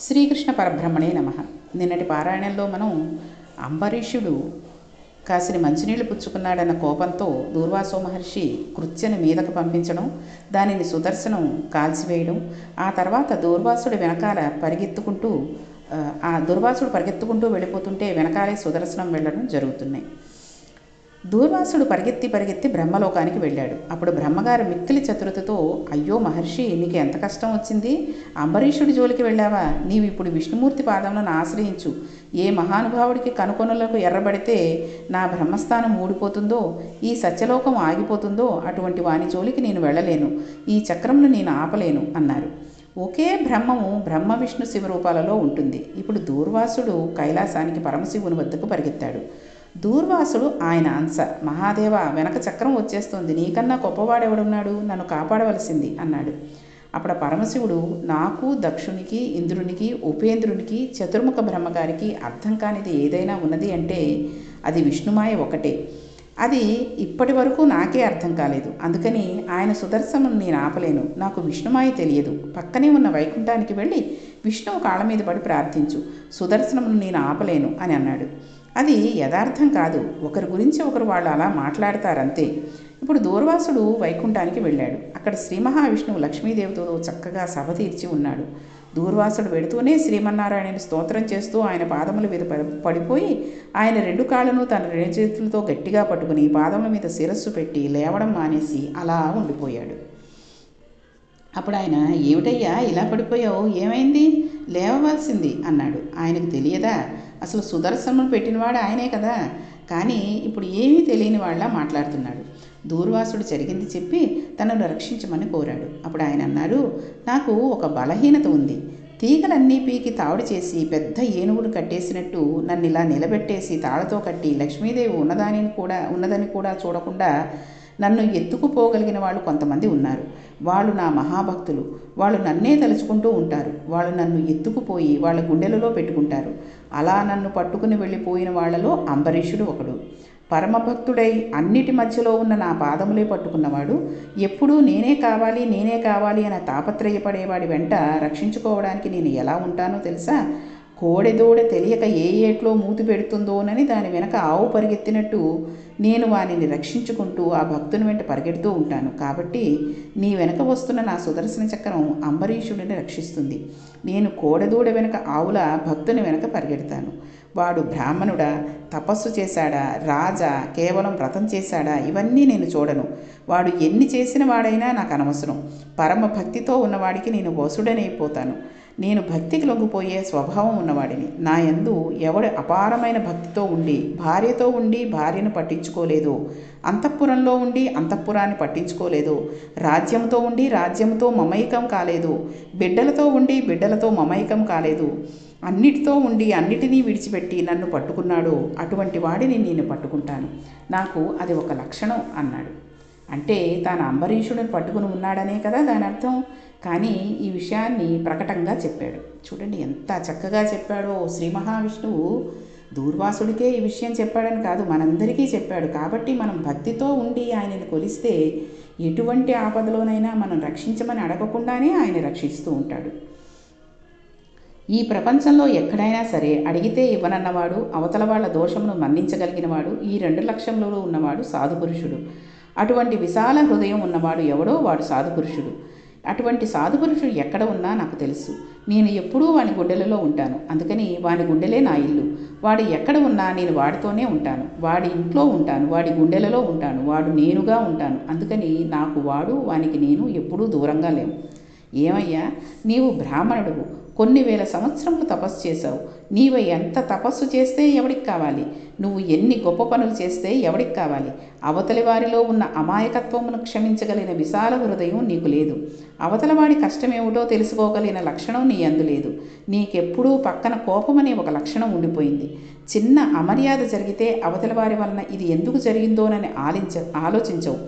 శ్రీకృష్ణ పరబ్రహ్మణే నమః. నిన్నటి పారాయణంలో మనం అంబరీషుడు కాసిని మంచినీళ్లు పుచ్చుకున్నాడన్న కోపంతో దూర్వాసో మహర్షి కృత్యని మీదకు పంపించడం, దానిని సుదర్శనం కాల్చివేయడం, ఆ తర్వాత దూర్వాసుడి వెనకాల దుర్వాసుడు పరిగెత్తుకుంటూ వెళ్ళిపోతుంటే వెనకాలే సుదర్శనం వెళ్ళడం జరుగుతున్నాయి. దూర్వాసుడు పరిగెత్తి బ్రహ్మలోకానికి వెళ్ళాడు. అప్పుడు బ్రహ్మగారు మిక్కిలి చతురతతో, అయ్యో మహర్షి, నీకు ఎంత కష్టం వచ్చింది? అంబరీషుడి జోలికి వెళ్ళావా? నీవు ఇప్పుడు విష్ణుమూర్తి పాదములను ఆశ్రయించు. ఏ మహానుభావుడికి కనుకొనులకు ఎర్రబడితే నా బ్రహ్మస్థానం ఊడిపోతుందో, ఈ సత్యలోకం ఆగిపోతుందో అటువంటి వాని జోలికి నేను వెళ్ళలేను. ఈ చక్రమును నేను ఆపలేను అన్నారు. ఒకే బ్రహ్మము బ్రహ్మ విష్ణు శివ రూపాలలో ఉంటుంది. ఇప్పుడు దూర్వాసుడు కైలాసానికి పరమశివుని వద్దకు పరిగెత్తాడు. దూర్వాసుడు ఆయన అంశ. మహాదేవ, వెనక చక్రం వచ్చేస్తుంది, నీకన్నా గొప్పవాడెవడున్నాడు? నన్ను కాపాడవలసింది అన్నాడు. అప్పుడు పరమశివుడు, నాకు, దక్షునికి, ఇంద్రునికి, ఉపేంద్రునికి, చతుర్ముఖ బ్రహ్మగారికి అర్థం కానిది ఏదైనా ఉన్నది అంటే అది విష్ణుమాయ ఒకటే. అది ఇప్పటి వరకు నాకే అర్థం కాలేదు. అందుకని ఆయన సుదర్శనం నేను ఆపలేను. నాకు విష్ణుమాయ తెలియదు. పక్కనే ఉన్న వైకుంఠానికి వెళ్ళి విష్ణువు కాళ్ళ మీద పడి ప్రార్థించు. సుదర్శనమును నేను ఆపలేను అని అన్నాడు. అది యథార్థం కాదు. ఒకరి గురించి ఒకరు వాళ్ళు అలా మాట్లాడతారంతే. ఇప్పుడు దూర్వాసుడు వైకుంఠానికి వెళ్ళాడు. అక్కడ శ్రీ మహావిష్ణువు లక్ష్మీదేవితో చక్కగా సభ తీర్చి ఉన్నాడు. దూర్వాసుడు వెడుతూనే శ్రీమన్నారాయణని స్తోత్రం చేస్తూ ఆయన పాదముల మీద పడిపోయి ఆయన రెండు కాళ్ళను తన రెండు చేతులతో గట్టిగా పట్టుకుని పాదముల మీద శిరస్సు పెట్టి లేవడం మానేసి అలా ఉండిపోయాడు. అప్పుడు ఆయన, ఏమిటయ్యా ఇలా పడిపోయావు? ఏమైంది? లేవవలసింది అన్నాడు. ఆయనకు తెలియదా? అసలు సుదర్శనం పెట్టినవాడు ఆయనే కదా. కానీ ఇప్పుడు ఏమీ తెలియని వాళ్ళ మాట్లాడుతున్నాడు. దూర్వాసుడు జరిగింది చెప్పి తనను రక్షించమని కోరాడు. అప్పుడు ఆయన అన్నారు, నాకు ఒక బలహీనత ఉంది. తీగలన్నీ పీకి తావుడు చేసి పెద్ద ఏనుగును కట్టేసినట్టు నన్ను ఇలా నిలబెట్టేసి తాళతో కట్టి లక్ష్మీదేవి ఉన్నదని కూడా చూడకుండా నన్ను ఎత్తుకుపోగలిగిన వాళ్ళు కొంతమంది ఉన్నారు. వాళ్ళు నా మహాభక్తులు. వాళ్ళు నన్నే తలుచుకుంటూ ఉంటారు. వాళ్ళు నన్ను ఎత్తుకుపోయి వాళ్ళ గుండెలలో పెట్టుకుంటారు. అలా నన్ను పట్టుకుని వెళ్ళిపోయిన వాళ్లలో అంబరీషుడు ఒకడు. పరమభక్తుడై అన్నిటి మధ్యలో ఉన్న నా పాదములే పట్టుకున్నవాడు. ఎప్పుడూ నేనే కావాలి అని తాపత్రయపడేవాడి వెంట రక్షించుకోవడానికి నేను ఎలా ఉంటానో తెలుసా? కోడెదోడ తెలియక ఏ ఏట్లో మూతి పెడుతుందోనని దాని వెనక ఆవు పరిగెత్తినట్టు నేను వానిని రక్షించుకుంటూ ఆ భక్తుని వెంట పరిగెడుతూ ఉంటాను. కాబట్టి నీ వెనక వస్తున్న నా సుదర్శన చక్రం అంబరీషుడిని రక్షిస్తుంది. నేను కోడెదూడ వెనక ఆవుల భక్తుని వెనక పరిగెడతాను. వాడు బ్రాహ్మణుడా, తపస్సు చేశాడా, రాజా, కేవలం వ్రతం చేశాడా, ఇవన్నీ నేను చూడను. వాడు ఎన్ని చేసిన వాడైనా నాకు అనవసరం. పరమ భక్తితో ఉన్నవాడికి నేను వసుడనైపోతాను. నేను భక్తికి లొంగిపోయే స్వభావం ఉన్నవాడిని. నా యందు ఎవడు అపారమైన భక్తితో ఉండి భార్యను పట్టించుకోలేదో, అంతఃపురంలో ఉండి అంతఃపురాన్ని పట్టించుకోలేదో, రాజ్యంతో ఉండి రాజ్యంతో మమైకం కాలేదు, బిడ్డలతో ఉండి బిడ్డలతో మమైకం కాలేదు, అన్నిటితో ఉండి అన్నిటినీ విడిచిపెట్టి నన్ను పట్టుకున్నాడో అటువంటి వాడిని నేను పట్టుకుంటాను. నాకు అది ఒక లక్షణం అన్నాడు. అంటే తాను అంబరీషుడిని పట్టుకుని ఉన్నాడనే కదా దాని అర్థం. కానీ ఈ విషయాన్ని ప్రకటంగా చెప్పాడు. చూడండి ఎంత చక్కగా చెప్పాడో. శ్రీ మహావిష్ణువు దూర్వాసుడికే ఈ విషయం చెప్పాడని కాదు, మనందరికీ చెప్పాడు. కాబట్టి మనం భక్తితో ఉండి ఆయనని కొలిస్తే ఎటువంటి ఆపదలోనైనా మనం రక్షించమని అడగకుండానే ఆయన రక్షిస్తూ ఉంటాడు. ఈ ప్రపంచంలో ఎక్కడైనా సరే అడిగితే ఇవ్వనన్నవాడు, అవతల వాళ్ళ దోషమును మన్నించగలిగినవాడు, ఈ 2 లక్షణములలో ఉన్నవాడు సాధుపురుషుడు. అటువంటి విశాల హృదయం ఉన్నవాడు ఎవడో వాడు సాధుపురుషుడు. అటువంటి సాధుపురుషుడు ఎక్కడ ఉన్నా నాకు తెలుసు. నేను ఎప్పుడూ వాని గుండెలలో ఉంటాను. అందుకని వాని గుండెలే నా ఇల్లు. వాడు ఎక్కడ ఉన్నా నేను వాడితోనే ఉంటాను. వాడి ఇంట్లో ఉంటాను, వాడి గుండెలలో ఉంటాను, వాడు నేనుగా ఉంటాను. అందుకని నాకు వాడు, వానికి నేను ఎప్పుడూ దూరంగా లేవు. ఏమయ్యా, నీవు బ్రాహ్మణుడువు, కొన్ని వేల సంవత్సరములు తపస్సు చేశావు. నీవు ఎంత తపస్సు చేస్తే ఎవడికి కావాలి? నువ్వు ఎన్ని గొప్ప పనులు చేస్తే ఎవడికి కావాలి? అవతలి వారిలో ఉన్న అమాయకత్వమును క్షమించగలిగిన విశాల హృదయం నీకు లేదు. అవతలవాడి కష్టమేమిటో తెలుసుకోగలిగిన లక్షణం నీ యందు లేదు. నీకెప్పుడూ పక్కన కోపమనే ఒక లక్షణం ఉండిపోయింది. చిన్న అమర్యాద జరిగితే అవతల వారి వలన ఇది ఎందుకు జరిగిందోనని ఆలోచించవు.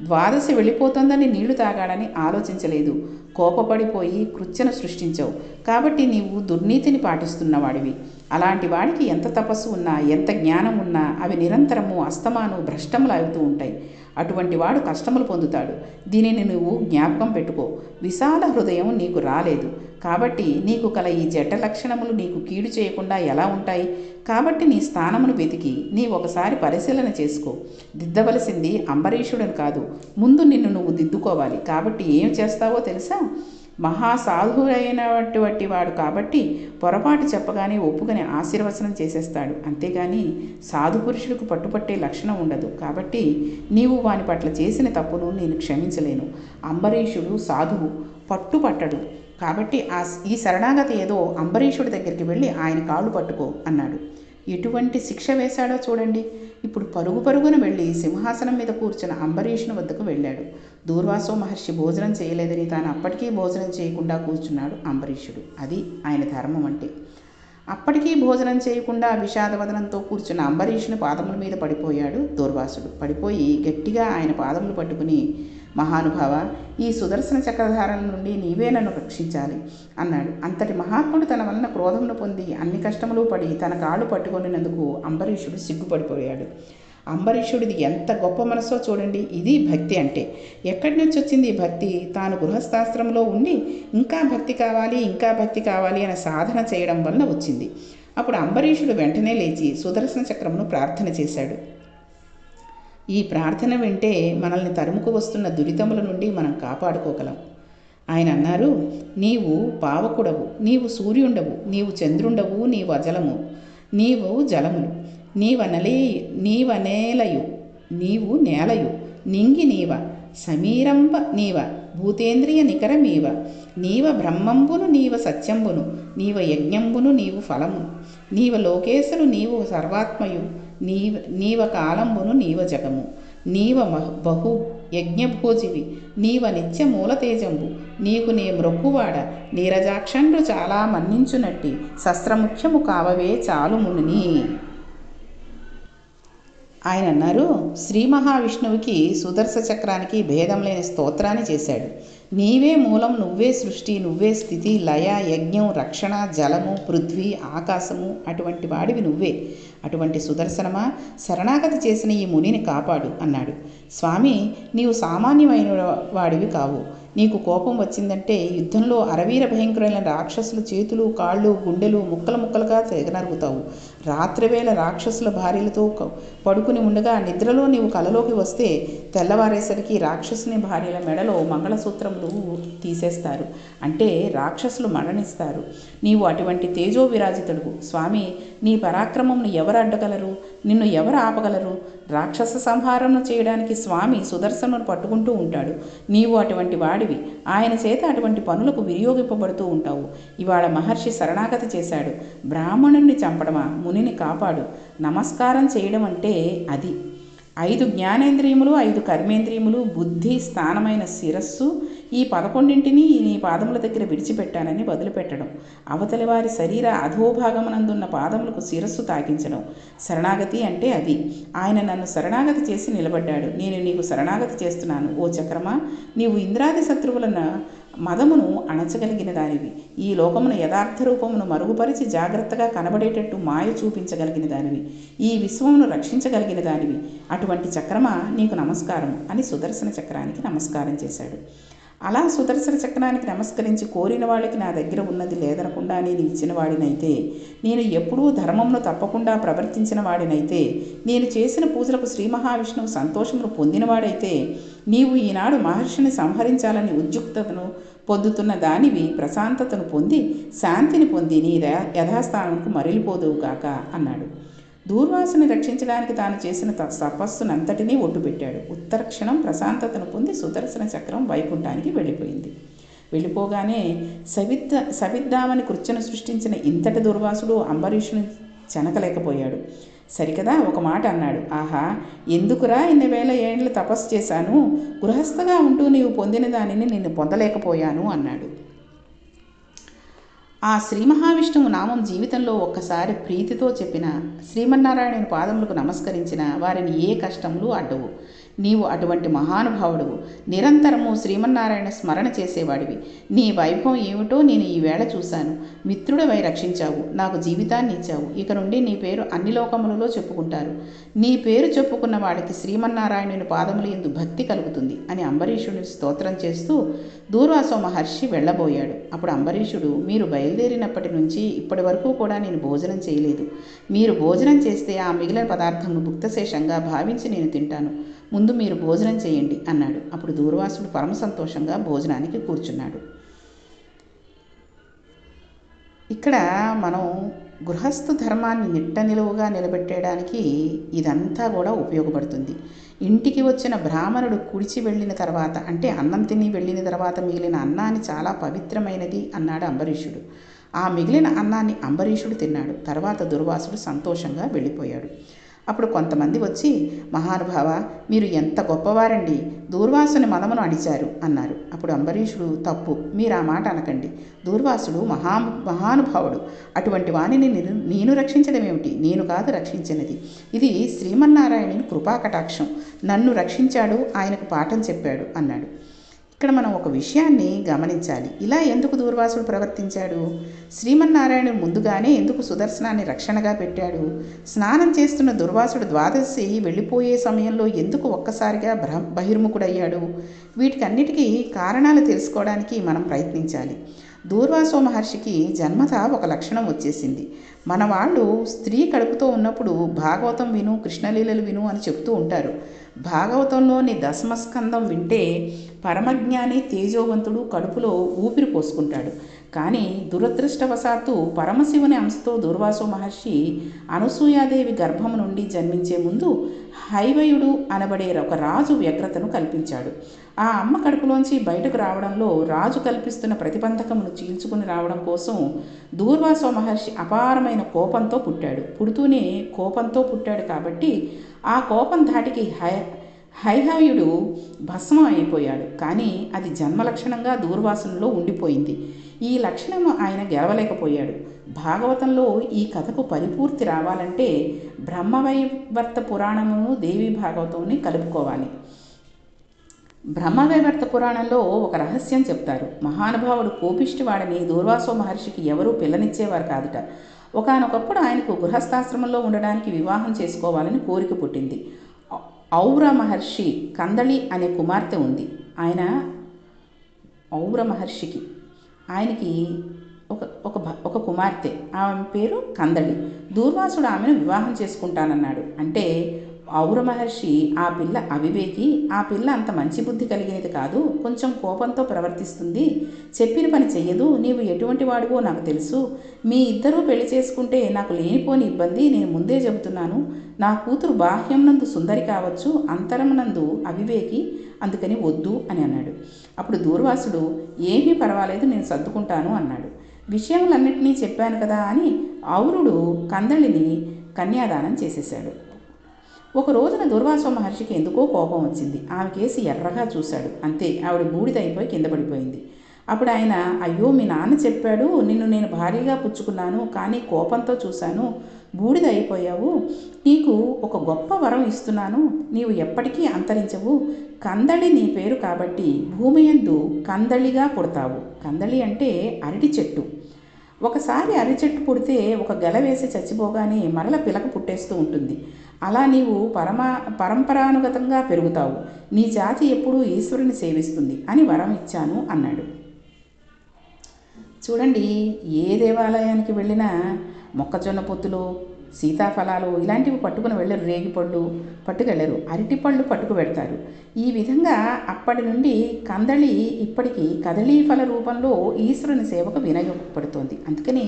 ద్వాదశి వెళ్ళిపోతుందని నీళ్లు తాగాడని ఆలోచించలేదు. కోపపడిపోయి కృత్యను సృష్టించవు. కాబట్టి నీవు దుర్నీతిని పాటిస్తున్నవాడివి. అలాంటి వాడికి ఎంత తపస్సు ఉన్నా, ఎంత జ్ఞానం ఉన్నా అవి నిరంతరము అస్తమాను భ్రష్టములు అవుతూ ఉంటాయి. అటువంటి వాడు కష్టములు పొందుతాడు. దీనిని నువ్వు జ్ఞాపకం పెట్టుకో. విశాల హృదయం నీకు రాలేదు కాబట్టి నీకు కల ఈ జడ్డ లక్షణములు నీకు కీడు చేయకుండా ఎలా ఉంటాయి? కాబట్టి నీ స్థానమును వెతికి నీ ఒకసారి పరిశీలన చేసుకో. దిద్దవలసింది అంబరీషుడని కాదు, ముందు నిన్ను నువ్వు దిద్దుకోవాలి. కాబట్టి ఏం చేస్తావో తెలుసా? మహాసాధువైనటువంటి వాడు కాబట్టి పొరపాటు చెప్పగానే ఒప్పుకొని ఆశీర్వచనం చేసేస్తాడు. అంతేగాని సాధు పురుషుడికి పట్టుపట్టే లక్షణం ఉండదు. కాబట్టి నీవు వాని పట్ల చేసిన తప్పును నేను క్షమించలేను. అంబరీషుడు సాధువు, పట్టుపట్టడు. కాబట్టి ఈ శరణాగతి ఏదో అంబరీషుడి దగ్గరికి వెళ్ళి ఆయన కాళ్ళు పట్టుకో అన్నాడు. ఎటువంటి శిక్ష వేశాడో చూడండి. ఇప్పుడు పరుగున వెళ్ళి సింహాసనం మీద కూర్చున్న అంబరీషుని వద్దకు వెళ్ళాడు. దూర్వాసో మహర్షి భోజనం చేయలేదని తాను అప్పటికీ భోజనం చేయకుండా కూర్చున్నాడు అంబరీషుడు. అది ఆయన ధర్మం అంటే. అప్పటికీ భోజనం చేయకుండా విషాదవదనంతో కూర్చున్న అంబరీషుని పాదముల మీద పడిపోయాడు దూర్వాసుడు. పడిపోయి గట్టిగా ఆయన పాదములు పట్టుకుని, మహానుభావ, ఈ సుదర్శన చక్రధారల నుండి నీవే నన్ను రక్షించాలి అన్నాడు. అంతటి మహాత్ముడు తన వలన క్రోధమును పొంది అన్ని కష్టములు పడి తన కాళ్ళు పట్టుకొనినందుకు అంబరీషుడు సిగ్గుపడిపోయాడు. అంబరీషుడిది ఎంత గొప్ప మనసో చూడండి. ఇది భక్తి అంటే. ఎక్కడి నుంచి వచ్చింది ఈ భక్తి? తాను గృహస్థాశ్రమంలో ఉండి ఇంకా భక్తి కావాలి, ఇంకా భక్తి కావాలి అనే సాధన చేయడం వలన వచ్చింది. అప్పుడు అంబరీషుడు వెంటనే లేచి సుదర్శన చక్రమును ప్రార్థన చేశాడు. ఈ ప్రార్థన వింటే మనల్ని తరుముకు వస్తున్న దురితముల నుండి మనం కాపాడుకోగలం. ఆయన అన్నారు, నీవు పావకుడవు, నీవు సూర్యుండవు, నీవు చంద్రుండవు, నీవు అజలము, నీవు జలములు, నీవనేలయు, నీవు నేలయు, నింగి నీవ, సమీరంబ నీవ, భూతేంద్రియ నికరమీవ, నీవ బ్రహ్మంబును, నీవ సత్యంబును, నీవ యజ్ఞంబును, నీవు ఫలమును, నీవ లోకేశులు, నీవు సర్వాత్మయు, నీవ కాలంబును, నీవ జగము, నీవ బహు యజ్ఞభోజివి, నీవ నిత్య మూలతేజంబు, నీకు నే మ్రొక్కువాడ, నీరజాక్షండ్రు చాలా మన్నించునట్టి, శస్త్రముఖ్యము కావవే చాలు ముని. ఆయన అన్నారు, శ్రీ మహావిష్ణువుకి సుదర్శ చక్రానికి భేదం లేని స్తోత్రాన్ని చేశాడు. నీవే మూలం, నువ్వే సృష్టి, నువ్వే స్థితి, లయ, యజ్ఞం, రక్షణ, జలము, పృథ్వీ, ఆకాశము, అటువంటి వాడివి నువ్వే. అటువంటి సుదర్శనమా, శరణాగతి చేసిన ఈ మునిని కాపాడు అన్నాడు. స్వామి, నీవు సామాన్యమైన వాడివి కావు. నీకు కోపం వచ్చిందంటే యుద్ధంలో అరవీర భయంకరమైన రాక్షసుల చేతులు, కాళ్ళు, గుండెలు ముక్కలు ముక్కలుగా తెగనరుగుతావు. రాత్రివేళ రాక్షసుల భార్యలతో పడుకుని ఉండగా నిద్రలో నీవు కలలోకి వస్తే తెల్లవారేసరికి రాక్షసుని భార్యల మెడలో మంగళసూత్రములు తీసేస్తారు. అంటే రాక్షసులు మరణిస్తారు. నీవు అటువంటి తేజో విరాజితుడు. స్వామి, నీ పరాక్రమంను ఎవరు అడ్డగలరు? నిన్ను ఎవరు ఆపగలరు? రాక్షస సంహారం చేయడానికి స్వామి సుదర్శనను పట్టుకుంటూ ఉంటాడు. నీవు అటువంటి వాడివి. ఆయన చేత అటువంటి పనులకు వినియోగింపబడుతూ ఉంటావు. ఇవాళ మహర్షి శరణాగతి చేశాడు. బ్రాహ్మణుణ్ణి చంపడమా? మునిని కాపాడు. నమస్కారం చేయడం అంటే అది. 5 జ్ఞానేంద్రియములు, 5 కర్మేంద్రియములు, బుద్ధి స్థానమైన శిరస్సు, ఈ 11ంటిని నీ పాదముల దగ్గర విడిచిపెట్టానని వదిలిపెట్టడం. అవతలి వారి శరీర అధోభాగమునందున్న పాదములకు శిరస్సు తాకించడం. శరణాగతి అంటే అది. ఆయన నన్ను శరణాగతి చేసి నిలబడ్డాడు. నేను నీకు శరణాగతి చేస్తున్నాను. ఓ చక్రమా, నీవు ఇంద్రాది శత్రువులను మదమును అణచగలిగిన దానివి. ఈ లోకమును యథార్థ రూపమును మరుగుపరిచి జాగ్రత్తగా కనబడేటట్టు మాయ చూపించగలిగిన దానివి. ఈ విశ్వమును రక్షించగలిగిన దానివి. అటువంటి చక్రమా, నీకు నమస్కారం అని సుదర్శన చక్రానికి నమస్కారం చేశాడు. అలా సుదర్శన చక్రానికి నమస్కరించి కోరిన వాళ్ళకి నా దగ్గర ఉన్నది లేదనకుండా నేను ఇచ్చిన వాడినైతే, నేను ఎప్పుడూ ధర్మంలో తప్పకుండా ప్రవర్తించిన వాడినైతే, నేను చేసిన పూజలకు శ్రీ మహావిష్ణువు సంతోషమును పొందినవాడైతే, నీవు ఈనాడు మహర్షిని సంహరించాలని ఉద్యుక్తతను పొందుతున్న దానివి ప్రశాంతతను పొంది శాంతిని పొంది నీ యథాస్థానంకు మరలిపోదువుగాక అన్నాడు. దూర్వాసుని రక్షించడానికి తాను చేసిన తపస్సునంతటినీ ఒట్టుపెట్టాడు. ఉత్తర క్షణం ప్రశాంతతను పొంది సుదర్శన చక్రం వైకుంఠానికి వెళ్ళిపోయింది. వెళ్ళిపోగానే సవిద్దామని కృత్యను సృష్టించిన ఇంతటి దుర్వాసుడు అంబరీషుని చెనకలేకపోయాడు. సరికదా ఒక మాట అన్నాడు. ఆహా, ఎందుకురా ఇన్ని వేల ఏండ్లు తపస్సు చేశాను, గృహస్థగా ఉంటూ నీవు పొందిన దానిని నేను పొందలేకపోయాను అన్నాడు. ఆ శ్రీ మహావిష్ణువు నామం జీవితంలో ఒక్కసారి ప్రీతితో చెప్పిన, శ్రీమన్నారాయణుని పాదములకు నమస్కరించిన వారిని ఏ కష్టములు అడ్డవు. నీవు అటువంటి మహానుభావుడువు, నిరంతరము శ్రీమన్నారాయణ స్మరణ చేసేవాడివి. నీ వైభవం ఏమిటో నేను ఈవేళ చూశాను. మిత్రుడవై రక్షించావు, నాకు జీవితాన్ని ఇచ్చావు. ఇక నుండి నీ పేరు అన్ని లోకములలో చెప్పుకుంటారు. నీ పేరు చెప్పుకున్న వాడికి శ్రీమన్నారాయణుని పాదములు యందు భక్తి కలుగుతుంది అని అంబరీషుని స్తోత్రం చేస్తూ దూర్వాసో మహర్షి వెళ్ళబోయాడు. అప్పుడు అంబరీషుడు, మీరు బయలుదేరినప్పటి నుంచి ఇప్పటి వరకు కూడా నేను భోజనం చేయలేదు. మీరు భోజనం చేస్తే ఆ మిగిలిన పదార్థంను భుక్తశేషంగా భావించి నేను తింటాను. ముందు మీరు భోజనం చేయండి అన్నాడు. అప్పుడు దూర్వాసుడు పరమ సంతోషంగా భోజనానికి కూర్చున్నాడు. ఇక్కడ మనం గృహస్థు ధర్మాన్ని నిట్ట నిలువుగా నిలబెట్టడానికి ఇదంతా కూడా ఉపయోగపడుతుంది. ఇంటికి వచ్చిన బ్రాహ్మణుడు కుడిచి వెళ్ళిన తర్వాత, అంటే అన్నం తిని వెళ్ళిన తర్వాత మిగిలిన అన్నాన్ని చాలా పవిత్రమైనది అన్నాడు అంబరీషుడు. ఆ మిగిలిన అన్నాన్ని అంబరీషుడు తిన్నాడు. తర్వాత దుర్వాసుడు సంతోషంగా వెళ్ళిపోయాడు. అప్పుడు కొంతమంది వచ్చి, మహానుభావ, మీరు ఎంత గొప్పవారండి, దూర్వాసుని మదమును అడిచారు అన్నారు. అప్పుడు అంబరీషుడు, తప్పు, మీరు ఆ మాట అనకండి. దూర్వాసుడు మహానుభావుడు. అటువంటి వాణిని నేను రక్షించడం ఏమిటి? నేను కాదు రక్షించినది. ఇది శ్రీమన్నారాయణుని కృపాకటాక్షం. నన్ను రక్షించాడు, ఆయనకు పాఠం చెప్పాడు అన్నాడు. ఇక్కడ మనం ఒక విషయాన్ని గమనించాలి. ఇలా ఎందుకు దూర్వాసుడు ప్రవర్తించాడు? శ్రీమన్నారాయణుడు ముందుగానే ఎందుకు సుదర్శనాన్ని రక్షణగా పెట్టాడు? స్నానం చేస్తున్న దుర్వాసుడు ద్వాదశి వెళ్ళిపోయే సమయంలో ఎందుకు ఒక్కసారిగా బహిర్ముఖుడయ్యాడు? వీటికన్నిటికీ కారణాలు తెలుసుకోవడానికి మనం ప్రయత్నించాలి. దూర్వాసో మహర్షికి జన్మత ఒక లక్షణం వచ్చేసింది. మన వాళ్ళు స్త్రీ కడుపుతో ఉన్నప్పుడు భాగవతం విను, కృష్ణలీలలు విను అని చెప్తూ ఉంటారు. భాగవతంలోని దశమస్కందం వింటే పరమజ్ఞాని తేజోవంతుడు కడుపులో ఊపిరి పోసుకుంటాడు. కానీ దురదృష్టవశాత్తు పరమశివుని అంశతో దూర్వాసో మహర్షి అనసూయాదేవి గర్భము నుండి జన్మించే ముందు హైవయుడు అనబడే ఒక రాజు వ్యగ్రతను కల్పించాడు. ఆ అమ్మ కడుపులోంచి బయటకు రావడంలో రాజు కల్పిస్తున్న ప్రతిబంధకమును చీల్చుకుని రావడం కోసం దూర్వాసో మహర్షి అపారమైన కోపంతో పుట్టాడు. పుడుతూనే కోపంతో పుట్టాడు కాబట్టి ఆ కోపం ధాటికి హైహయుడు భస్మం అయిపోయాడు. కానీ అది జన్మలక్షణంగా దూర్వాసునిలో ఉండిపోయింది. ఈ లక్షణము ఆయన గెలవలేకపోయాడు. భాగవతంలో ఈ కథకు పరిపూర్తి రావాలంటే బ్రహ్మవైవర్త పురాణమును దేవి భాగవతంని కలుపుకోవాలి. బ్రహ్మవైవర్త పురాణంలో ఒక రహస్యం చెప్తారు. మహానుభావుడు కోపిష్టివాడని దూర్వాసో మహర్షికి ఎవరూ పిల్లనిచ్చేవారు కాదుట. ఒకానొకప్పుడు ఆయనకు గృహస్థాశ్రమంలో ఉండడానికి వివాహం చేసుకోవాలని కోరిక పుట్టింది. ఔర మహర్షి కందళి అనే కుమార్తె ఉంది. ఔర మహర్షికి ఆయనకి ఒక కుమార్తె, ఆమె పేరు కందళి. దూర్వాసుడు ఆమెను వివాహం చేసుకుంటానన్నాడు. అంటే ఔర మహర్షి ఆ పిల్ల అవివేకి, ఆ పిల్ల అంత మంచి బుద్ధి కలిగినది కాదు, కొంచెం కోపంతో ప్రవర్తిస్తుంది, చెప్పిన పని చెయ్యదు, నీవు ఎటువంటి వాడివో నాకు తెలుసు, మీ ఇద్దరూ పెళ్లి చేసుకుంటే నాకు లేనిపోని ఇబ్బంది, నేను ముందే చెబుతున్నాను, నా కూతురు బాహ్యంనందు సుందరి కావచ్చు, అంతరమునందు అవివేకి, అందుకని వద్దు అని అన్నాడు. అప్పుడు దూర్వాసుడు, ఏమీ పర్వాలేదు, నేను సర్దుకుంటాను అన్నాడు. విషయములన్నింటినీ చెప్పాను కదా అని ఔరుడు కందళిని కన్యాదానం చేసేశాడు. ఒక రోజున దూర్వాసో మహర్షికి ఎందుకో కోపం వచ్చింది. ఆమె కేసి ఎర్రగా చూశాడు. అంతే, ఆవిడ బూడిదైపోయి కింద పడిపోయింది. అప్పుడు ఆయన, అయ్యో, మీ నాన్న చెప్పాడు, నిన్ను నేను భారీగా పుచ్చుకున్నాను, కానీ కోపంతో చూశాను, బూడిద అయిపోయావు, నీకు ఒక గొప్ప వరం ఇస్తున్నాను, నీవు ఎప్పటికీ అంతరించవు, కందళి నీ పేరు కాబట్టి భూమి యందు కందళిగా పుడతావు. కందళి అంటే అరటి చెట్టు. ఒకసారి అరటి చెట్టు పుడితే ఒక గెల వేసి చచ్చిపోగానే మరల పిలక పుట్టేస్తూ ఉంటుంది. అలా నీవు పరంపరానుగతంగా పెరుగుతావు, నీ జాతి ఎప్పుడూ ఈశ్వరుని సేవిస్తుంది అని వరం ఇచ్చాను అన్నాడు. చూడండి, ఏ దేవాలయానికి వెళ్ళినా మొక్కజొన్న పొత్తులు, సీతాఫలాలు ఇలాంటివి పట్టుకుని వెళ్ళరు, రేగిపళ్ళు పట్టుకెళ్ళరు, అరటిపళ్ళు పట్టుకు పెడతారు. ఈ విధంగా అప్పటి నుండి కందళి ఇప్పటికీ కదళీఫల రూపంలో ఈశ్వరుని సేవకు వినియోగపడుతోంది. అందుకని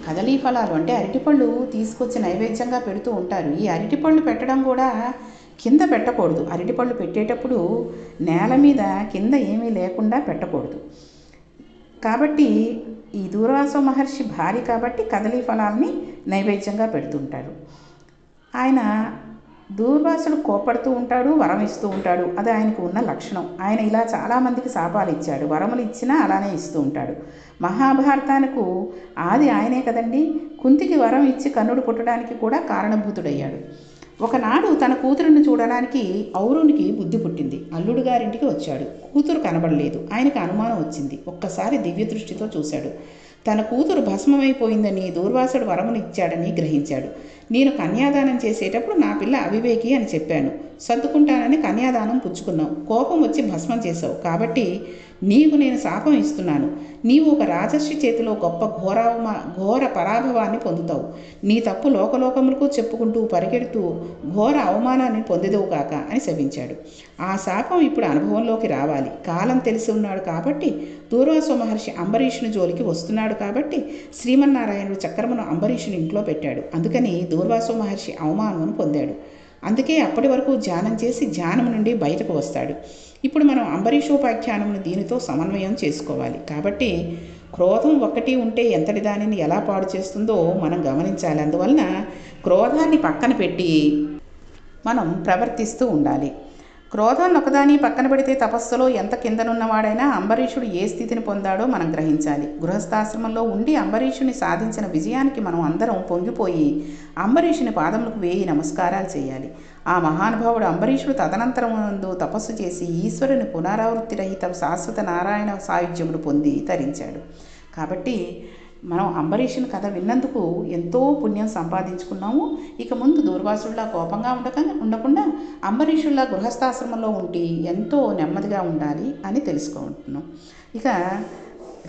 కదళీఫలాలు అంటే అరటిపళ్ళు తీసుకొచ్చి నైవేద్యంగా పెడుతూ ఉంటారు. ఈ అరటిపళ్ళు పెట్టడం కూడా కింద పెట్టకూడదు. అరటిపళ్ళు పెట్టేటప్పుడు నేల మీద కింద ఏమీ లేకుండా పెట్టకూడదు. కాబట్టి ఈ దూర్వాసో మహర్షి భార్య కాబట్టి కదలీ ఫలాల్ని నైవేద్యంగా పెడుతుంటారు. ఆయన దూర్వాసుడు కోపడుతూ ఉంటాడు, వరం ఇస్తూ ఉంటాడు. అది ఆయనకు ఉన్న లక్షణం. ఆయన ఇలా చాలామందికి శాపాలు ఇచ్చాడు, వరములు ఇచ్చినా అలానే ఇస్తూ ఉంటాడు. మహాభారతానికి ఆది ఆయనే కదండి. కుంతికి వరం ఇచ్చి కన్నుడు పుట్టడానికి కూడా కారణభూతుడయ్యాడు. ఒకనాడు తన కూతురుని చూడడానికి ఔరునికి బుద్ధి పుట్టింది. అల్లుడు గారింటికి వచ్చాడు. కూతురు కనబడలేదు. ఆయనకు అనుమానం వచ్చింది. ఒక్కసారి దివ్య దృష్టితో చూశాడు. తన కూతురు భస్మమైపోయిందని దూర్వాసుడు వరమునిచ్చాడని గ్రహించాడు. నేను కన్యాదానం చేసేటప్పుడు నా పిల్ల అవివేకి అని చెప్పాను. సర్దుకుంటానని కన్యాదానం పుచ్చుకున్నావు. కోపం వచ్చి భస్మం చేశావు. కాబట్టి నీకు నేను శాపం ఇస్తున్నాను. నీవు ఒక రాజర్షి చేతిలో గొప్ప ఘోర పరాభవాన్ని పొందుతావు. నీ తప్పు లోకలోకములకు చెప్పుకుంటూ పరిగెడుతూ ఘోర అవమానాన్ని పొందేదవు కాక అని శపించాడు. ఆ శాపం ఇప్పుడు అనుభవంలోకి రావాలి. కాలం తెలిసి ఉన్నాడు కాబట్టి, దూర్వాసో మహర్షి అంబరీషుని జోలికి వస్తున్నాడు కాబట్టి శ్రీమన్నారాయణుడు చక్రమును అంబరీషుని ఇంట్లో పెట్టాడు. అందుకని దూర్వాసో మహర్షి అవమానమును పొందాడు. అందుకే అప్పటి వరకు ధ్యానం చేసి ధ్యానం నుండి బయటకు వస్తాడు. ఇప్పుడు మనం అంబరీషోపాఖ్యానమును దీనితో సమన్వయం చేసుకోవాలి. కాబట్టి క్రోధం ఒక్కటి ఉంటే ఎంతటి దానిని ఎలా పాడు చేస్తుందో మనం గమనించాలి. అందువలన క్రోధాన్ని పక్కన పెట్టి మనం ప్రవర్తిస్తూ ఉండాలి. క్రోధాన్ని ఒకదాని పక్కన పెడితే తపస్సులో ఎంత కిందనున్నవాడైనా అంబరీషుడు ఏ స్థితిని పొందాడో మనం గ్రహించాలి. గృహస్థాశ్రమంలో ఉండి అంబరీషుని సాధించిన విజయానికి మనం అందరం పొంగిపోయి అంబరీషుని పాదములకు వేయి నమస్కారాలు చేయాలి. ఆ మహానుభావుడు అంబరీషుడు తదనంతరమునందు తపస్సు చేసి ఈశ్వరుని పునరావృత్తి రహిత శాశ్వత నారాయణ సాయుధ్యమును పొంది తరించాడు. కాబట్టి మనం అంబరీషుని కథ విన్నందుకు ఎంతో పుణ్యం సంపాదించుకున్నాము. ఇక ముందు దూర్వాసుల్లా కోపంగా ఉండకుండా అంబరీషుల్లా గృహస్థాశ్రమంలో ఉండి ఎంతో నెమ్మదిగా ఉండాలి అని తెలుసుకుంటున్నాం. ఇక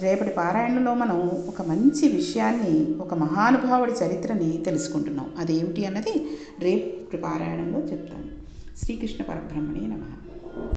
రేపటి పారాయణలో మనం ఒక మంచి విషయాన్ని, ఒక మహానుభావుడి చరిత్రని తెలుసుకుంటున్నాం. అదేమిటి అన్నది రేపటి పారాయణంలో చెప్తాను. శ్రీకృష్ణ పరబ్రహ్మణే నమః.